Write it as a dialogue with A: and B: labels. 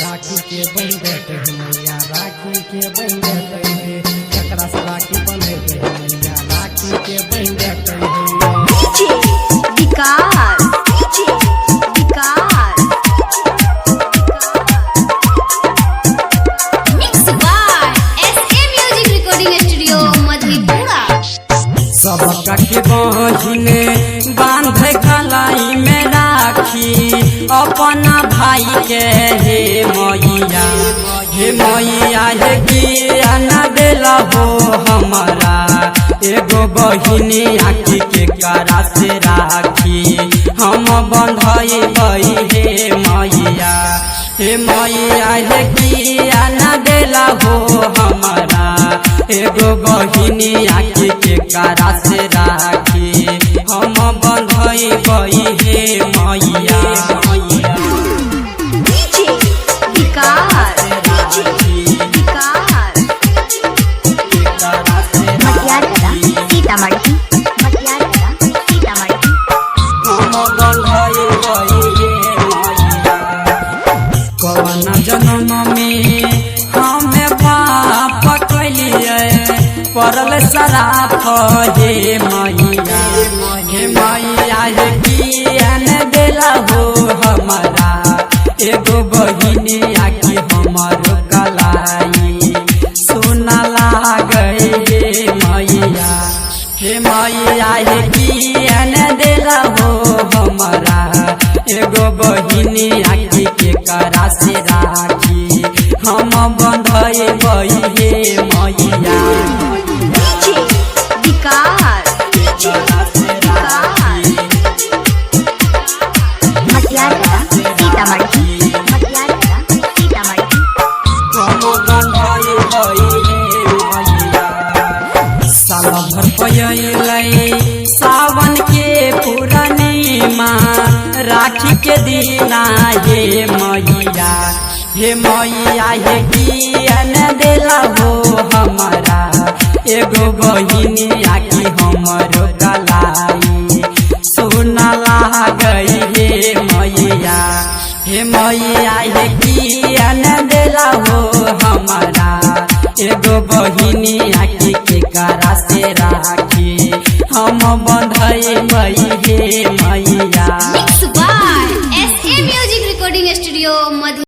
A: राखी के बंधत है मैया, राखी के बंधत है, ककरा से राखी बंधत है मैया, राखी के बंधत है।
B: DJ Vikas, DJ Vikas, mix by SA music recording studio Madhepura.
C: सबका के बहिने बांध कलाई में राखी अपना भाई के हे मैया, हे मैया हे किया न देला हो हमारा एगो बहिनी आखी के करा से राखी हम बंधई बई हे मैया, हे मैया हे किया न देला हो हमारा एगो बहिनी आखी के करा से राखी हम बंधई बई हे मैया।
B: डीजे विकास, डीजे विकास, मटियारा सीतामढ़ी, मटियारा सीतामढ़ी।
C: हम बंधई बई हे मैया। कौन जन्म में हमें पाप कैलिए पड़ल शराप हे मैया, हे मैया हे किया न देला हो हमारा एगो बहिनी आखी हमर कलाई सुना लागई हे मैया, हे मैया हे किया न देला हो हमारा एगो बहिनी आखी के करा से राखी हम बंधई बई हे मैया।
B: डीजे विकास, डीजे विकास, मटियारा सीतामढ़ी, मटियारा सीतामढ़ी।
C: हम बंधई बई हे मैया। साल भर पयलै सावन के पूर्णिमा राखी के दिना हे मैया, हे मैया हे किया न देला हो हमारा एगो बहिनी आखी हमर कलाई सुना लागई हे मैया, हे मैया हे किया न देला हो हमारा एगो बहिनी आखी के करा से राखी हम बंधई बई